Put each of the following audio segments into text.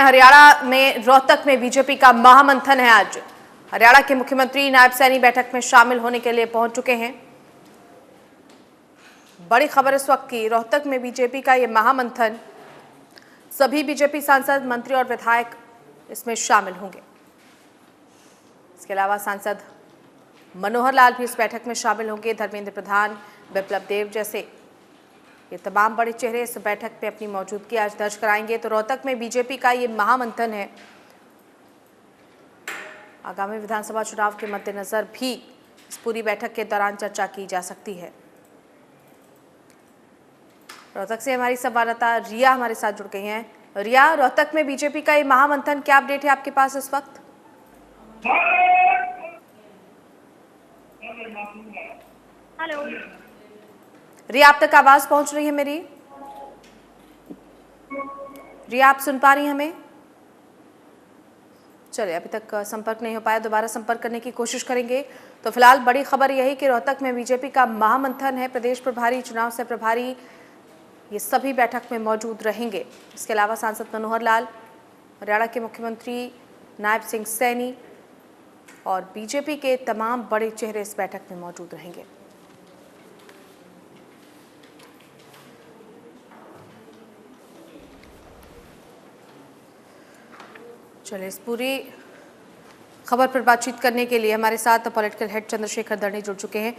हरियाणा में रोहतक में बीजेपी का महामंथन है। आज हरियाणा के मुख्यमंत्री नायब सैनी बैठक में शामिल होने के लिए पहुंच चुके हैं। बड़ी खबर इस वक्त की, रोहतक में बीजेपी का ये महामंथन, सभी बीजेपी सांसद, मंत्री और विधायक इसमें शामिल होंगे। इसके अलावा सांसद मनोहर लाल भी इस बैठक में शामिल होंगे। धर्मेंद्र प्रधान, बिप्लब देब जैसे ये तमाम बड़े चेहरे इस बैठक में अपनी मौजूदगी आज दर्ज कराएंगे। तो रोहतक में बीजेपी का ये महामंथन है। आगामी विधानसभा चुनाव के मद्देनजर भी इस पूरी बैठक के दौरान चर्चा की जा सकती है। रोहतक से हमारी संवाददाता रिया हमारे साथ जुड़ गई हैं। रिया, रोहतक में बीजेपी का ये महामंथन, क्या अपडेट है आपके पास इस वक्त? हेलो रिया, आप तक आवाज पहुंच रही है मेरी? रिया, आप सुन पा रही हैं हमें? चलिए, अभी तक संपर्क नहीं हो पाया, दोबारा संपर्क करने की कोशिश करेंगे। तो फिलहाल बड़ी खबर यही कि रोहतक में बीजेपी का महामंथन है। प्रदेश प्रभारी, चुनाव से प्रभारी, ये सभी बैठक में मौजूद रहेंगे। इसके अलावा सांसद मनोहर लाल, हरियाणा के मुख्यमंत्री नायब सिंह सैनी और बीजेपी के तमाम बड़े चेहरे इस बैठक में मौजूद रहेंगे। चलिए, इस पूरी खबर पर बातचीत करने के लिए हमारे साथ पॉलिटिकल हेड चंद्रशेखर दर्णी जुड़ चुके हैं।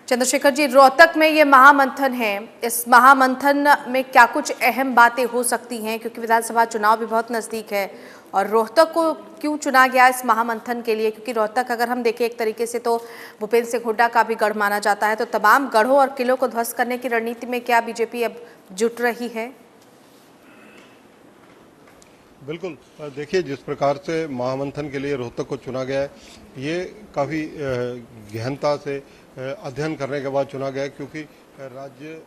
चंद्रशेखर जी, रोहतक में ये महामंथन है, इस महामंथन में क्या कुछ अहम बातें हो सकती हैं, क्योंकि विधानसभा चुनाव भी बहुत नज़दीक है, और रोहतक को क्यों चुना गया इस महामंथन के लिए? क्योंकि रोहतक अगर हम देखें एक तरीके से तो भूपेंद्र सिंह हुड्डा का भी गढ़ माना जाता है। तो तमाम गढ़ों और किलों को ध्वस्त करने की रणनीति में क्या बीजेपी अब जुट रही है? बिल्कुल, देखिए, जिस प्रकार से महामंथन के लिए रोहतक को चुना गया है, ये काफ़ी गहनता से अध्ययन करने के बाद चुना गया है, क्योंकि राज्य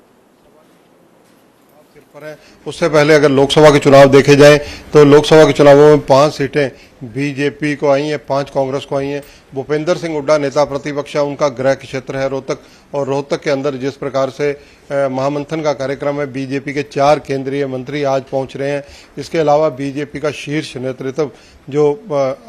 सिर पर है। उससे पहले अगर लोकसभा के चुनाव देखे जाएं तो लोकसभा के चुनावों में 5 सीटें बीजेपी को आई हैं, 5 कांग्रेस को आई हैं। भूपेंद्र सिंह हुड्डा नेता प्रतिपक्ष है, उनका गृह क्षेत्र है रोहतक, और रोहतक के अंदर जिस प्रकार से महामंथन का कार्यक्रम है, बीजेपी के 4 केंद्रीय मंत्री आज पहुंच रहे हैं। इसके अलावा बीजेपी का शीर्ष नेतृत्व, जो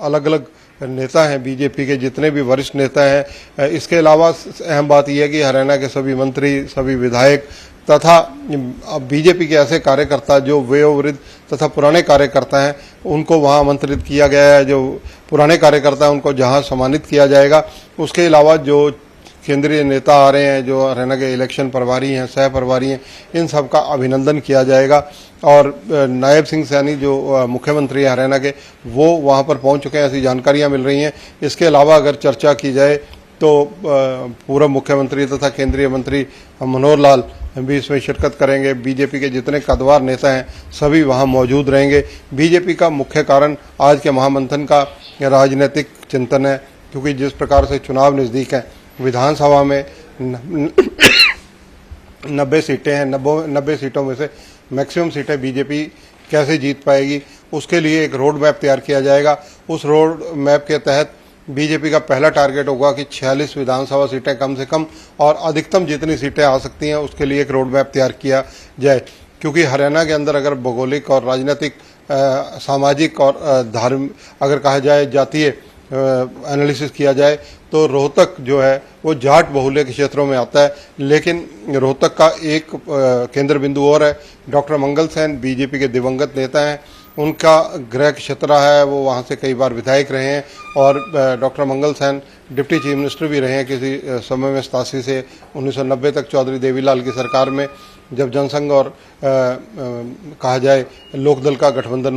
अलग अलग नेता हैं बीजेपी के, जितने भी वरिष्ठ नेता हैं, इसके अलावा अहम बात यह है कि हरियाणा के सभी मंत्री, सभी विधायक तथा बीजेपी के ऐसे कार्यकर्ता जो वयोवृद्ध तथा पुराने कार्यकर्ता हैं, उनको वहां आमंत्रित किया गया है। जो पुराने कार्यकर्ता हैं उनको जहां सम्मानित किया जाएगा। उसके अलावा जो केंद्रीय नेता आ रहे हैं, जो हरियाणा के इलेक्शन प्रभारी हैं, सह प्रभारी हैं, इन सब का अभिनंदन किया जाएगा। और नायब सिंह सैनी जो मुख्यमंत्री है हरियाणा के, वो वहां पर पहुंच चुके हैं, ऐसी जानकारियां मिल रही हैं। इसके अलावा अगर चर्चा की जाए तो पूर्व मुख्यमंत्री तथा केंद्रीय मंत्री मनोहर लाल भी इसमें शिरकत करेंगे। बीजेपी के जितने कद्दावर नेता हैं सभी वहां मौजूद रहेंगे। बीजेपी का मुख्य कारण आज के महामंथन का राजनीतिक चिंतन है, क्योंकि जिस प्रकार से चुनाव नज़दीक है, विधानसभा में 90 सीटें हैं, 90 सीटों में से मैक्सिमम सीटें बीजेपी कैसे जीत पाएगी, उसके लिए एक रोड मैप तैयार किया जाएगा। उस रोड मैप के तहत बीजेपी का पहला टारगेट होगा कि 46 विधानसभा सीटें कम से कम और अधिकतम जितनी सीटें आ सकती हैं, उसके लिए एक रोड मैप तैयार किया जाए। क्योंकि हरियाणा के अंदर अगर भौगोलिक और राजनीतिक, सामाजिक और धार्मिक, अगर कहा जाए जातीय एनालिसिस किया जाए, तो रोहतक जो है वो जाट बहुल्य के क्षेत्रों में आता है। लेकिन रोहतक का एक केंद्र बिंदु और है। डॉक्टर मंगल सेन बीजेपी के दिवंगत नेता हैं, उनका गृह क्षेत्र है, वो वहाँ से कई बार विधायक रहे हैं। और डॉक्टर मंगल सेन डिप्टी चीफ मिनिस्टर भी रहे हैं किसी समय में, 87 से 1990 तक चौधरी देवीलाल की सरकार में, जब जनसंघ और कहा जाए लोकदल का गठबंधन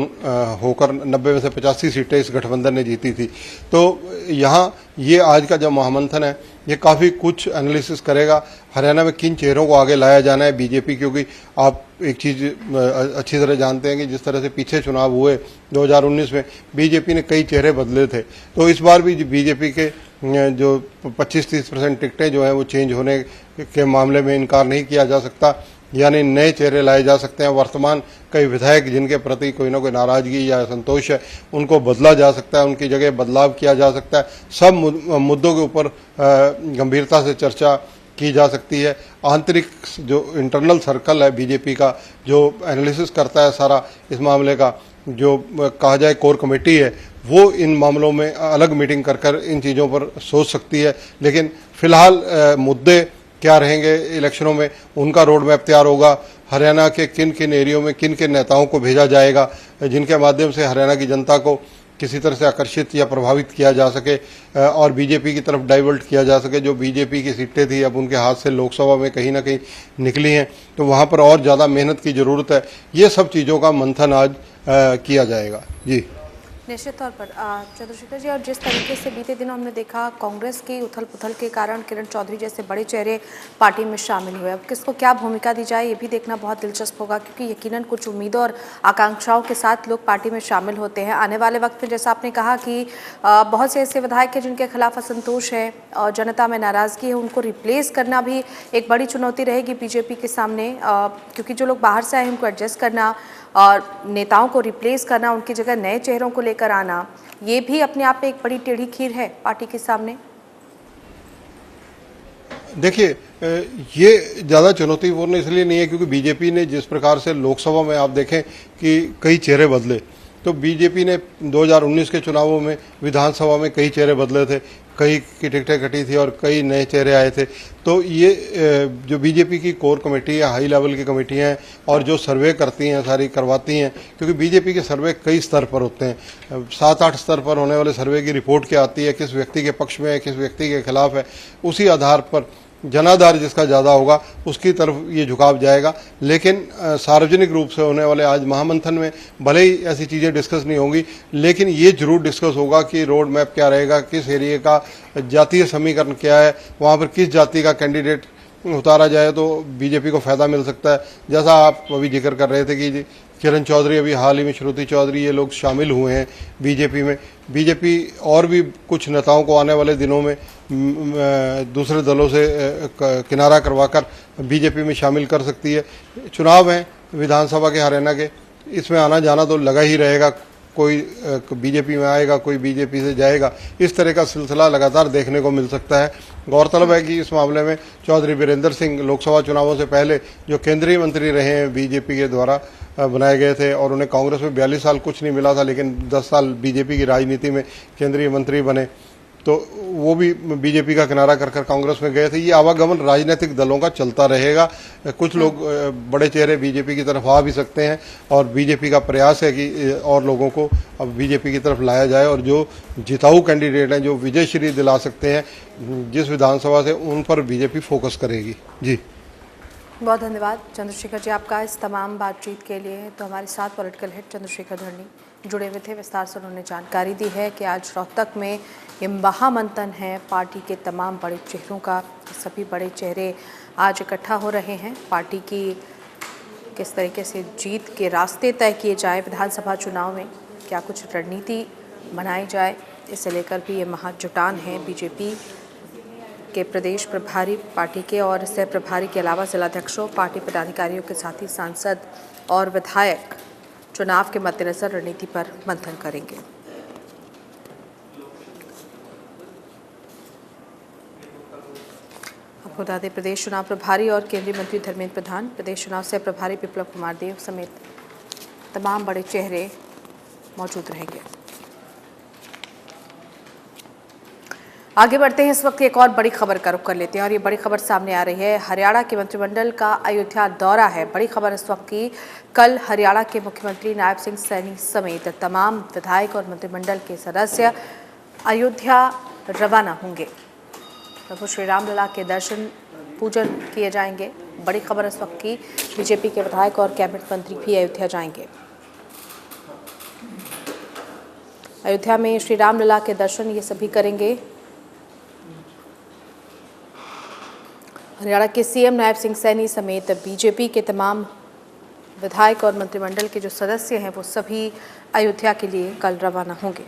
होकर 90 में से 85 सीटें इस गठबंधन ने जीती थी। तो यहाँ ये आज का जो महामंथन है, ये काफ़ी कुछ एनालिसिस करेगा हरियाणा में किन चेहरों को आगे लाया जाना है बीजेपी। क्योंकि आप एक चीज़ अच्छी तरह जानते हैं कि जिस तरह से पीछे चुनाव हुए 2019 में, बीजेपी ने कई चेहरे बदले थे। तो इस बार भी बीजेपी के जो 25-30% टिकटें जो हैं वो चेंज होने के मामले में इनकार नहीं किया जा सकता। यानी नए चेहरे लाए जा सकते हैं। वर्तमान कई विधायक जिनके प्रति कोई ना कोई नाराजगी या संतोष है, उनको बदला जा सकता है, उनकी जगह बदलाव किया जा सकता है। सब मुद्दों के ऊपर गंभीरता से चर्चा की जा सकती है। आंतरिक जो इंटरनल सर्कल है बीजेपी का, जो एनालिसिस करता है सारा इस मामले का, जो कहा जाए कोर कमेटी है वो इन मामलों में अलग मीटिंग कर कर इन चीज़ों पर सोच सकती है। लेकिन फिलहाल मुद्दे क्या रहेंगे इलेक्शनों में, उनका रोड मैप तैयार होगा। हरियाणा के किन किन एरियो में किन किन नेताओं को भेजा जाएगा जिनके माध्यम से हरियाणा की जनता को किसी तरह से आकर्षित या प्रभावित किया जा सके और बीजेपी की तरफ डाइवर्ट किया जा सके। जो बीजेपी की सीटें थी अब उनके हाथ से लोकसभा में कहीं ना कहीं निकली हैं, तो वहाँ पर और ज़्यादा मेहनत की ज़रूरत है। ये सब चीज़ों का मंथन आज किया जाएगा। जी निश्चित तौर पर चंद्रशेखर जी, और जिस तरीके से बीते दिनों हमने देखा कांग्रेस की उथल पुथल के कारण किरण चौधरी जैसे बड़े चेहरे पार्टी में शामिल हुए, अब किसको क्या भूमिका दी जाए ये भी देखना बहुत दिलचस्प होगा, क्योंकि यकीनन कुछ उम्मीदों और आकांक्षाओं के साथ लोग पार्टी में शामिल होते हैं। आने वाले वक्त में जैसा आपने कहा कि बहुत से ऐसे विधायक हैं जिनके खिलाफ असंतोष है और जनता में नाराजगी है, उनको रिप्लेस करना भी एक बड़ी चुनौती रहेगी बीजेपी के सामने, क्योंकि जो लोग बाहर से आए उनको एडजस्ट करना और नेताओं को रिप्लेस करना, उनकी जगह नए चेहरों को लेकर आना, ये भी अपने आप में एक बड़ी टेढ़ी खीर है पार्टी के सामने। देखिए, ये ज़्यादा चुनौतीपूर्ण इसलिए नहीं है क्योंकि बीजेपी ने जिस प्रकार से लोकसभा में आप देखें कि कई चेहरे बदले, तो बीजेपी ने 2019 के चुनावों में विधानसभा में कई चेहरे बदले थे, कई की टिकटें कटी थी और कई नए चेहरे आए थे। तो ये जो बीजेपी की कोर कमेटी है, हाई लेवल की कमेटियां हैं और जो सर्वे करती हैं, सारी करवाती हैं, क्योंकि बीजेपी के सर्वे कई स्तर पर होते हैं, 7-8 स्तर पर होने वाले सर्वे की रिपोर्ट क्या आती है, किस व्यक्ति के पक्ष में है, किस व्यक्ति के खिलाफ है, उसी आधार पर जनाधार जिसका ज़्यादा होगा उसकी तरफ ये झुकाव जाएगा। लेकिन सार्वजनिक रूप से होने वाले आज महामंथन में भले ही ऐसी चीज़ें डिस्कस नहीं होंगी, लेकिन ये जरूर डिस्कस होगा कि रोड मैप क्या रहेगा, किस एरिया का जातीय समीकरण क्या है, वहाँ पर किस जाति का कैंडिडेट उतारा जाए तो बीजेपी को फ़ायदा मिल सकता है। जैसा आप अभी जिक्र कर रहे थे कि किरण चौधरी, अभी हाल ही में श्रुति चौधरी, ये लोग शामिल हुए हैं बीजेपी में। बीजेपी और भी कुछ नेताओं को आने वाले दिनों में दूसरे दलों से किनारा करवाकर बीजेपी में शामिल कर सकती है। चुनाव हैं विधानसभा के हरियाणा के, इसमें आना जाना तो लगा ही रहेगा, कोई बीजेपी में आएगा, कोई बीजेपी से जाएगा, इस तरह का सिलसिला लगातार देखने को मिल सकता है। गौरतलब है कि इस मामले में चौधरी वीरेंद्र सिंह लोकसभा चुनावों से पहले जो केंद्रीय मंत्री रहे हैं बीजेपी के द्वारा बनाए गए थे और उन्हें कांग्रेस में 42 साल कुछ नहीं मिला था, लेकिन 10 साल बीजेपी की राजनीति में केंद्रीय मंत्री बने, तो वो भी बीजेपी का किनारा कर कर कांग्रेस में गए थे। ये आवागमन राजनीतिक दलों का चलता रहेगा। कुछ लोग बड़े चेहरे बीजेपी की तरफ आ भी सकते हैं और बीजेपी का प्रयास है कि और लोगों को अब बीजेपी की तरफ लाया जाए और जो जिताऊ कैंडिडेट हैं, जो विजयश्री दिला सकते हैं जिस विधानसभा से, उन पर बीजेपी फोकस करेगी। जी बहुत धन्यवाद चंद्रशेखर जी आपका इस तमाम बातचीत के लिए। तो हमारे साथ पॉलिटिकल हेड चंद्रशेखर धरनी जुड़े हुए थे, विस्तार से उन्होंने जानकारी दी है कि आज रोहतक में ये महामंथन है पार्टी के तमाम बड़े चेहरों का। सभी बड़े चेहरे आज इकट्ठा हो रहे हैं। पार्टी की किस तरीके से जीत के रास्ते तय किए जाए विधानसभा चुनाव में, क्या कुछ रणनीति बनाई जाए, इसे लेकर भी ये महाजुटान है बीजेपी के प्रदेश प्रभारी पार्टी के और सह प्रभारी के अलावा जिलाध्यक्षों, पार्टी पदाधिकारियों के साथ ही सांसद और विधायक चुनाव के मद्देनजर रणनीति पर मंथन करेंगे। आपको बता दें, प्रदेश चुनाव प्रभारी और केंद्रीय मंत्री धर्मेंद्र प्रधान, प्रदेश चुनाव सह प्रभारी विप्लव कुमार देव समेत तमाम बड़े चेहरे मौजूद रहेंगे। आगे बढ़ते हैं, इस वक्त एक और बड़ी खबर का रुख कर लेते हैं और ये बड़ी खबर सामने आ रही है। हरियाणा के मंत्रिमंडल का अयोध्या दौरा है। बड़ी खबर इस वक्त की, कल हरियाणा के मुख्यमंत्री नायब सिंह सैनी समेत तमाम विधायक और मंत्रिमंडल के सदस्य अयोध्या रवाना होंगे। प्रभु श्री राम लला के दर्शन पूजन किए जाएंगे। बड़ी खबर इस वक्त की, बीजेपी के विधायक और कैबिनेट मंत्री भी अयोध्या जाएंगे। अयोध्या में श्री राम लला के दर्शन ये सभी करेंगे। हरियाणा के सीएम नायब सिंह सैनी समेत बीजेपी के तमाम विधायक और मंत्रिमंडल के जो सदस्य हैं वो सभी अयोध्या के लिए कल रवाना होंगे।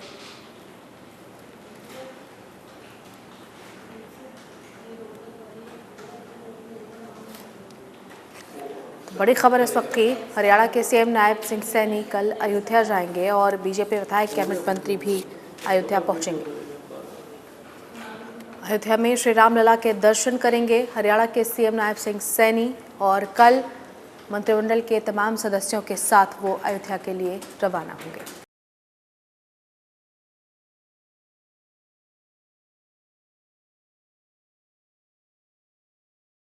बड़ी खबर इस वक्त की, हरियाणा के सीएम नायब सिंह सैनी कल अयोध्या जाएंगे और बीजेपी विधायक कैबिनेट मंत्री भी अयोध्या पहुंचेंगे। अयोध्या में श्री राम लला के दर्शन करेंगे हरियाणा के सीएम नायब सिंह सैनी और कल मंत्रिमंडल के तमाम सदस्यों के साथ वो अयोध्या के लिए रवाना होंगे।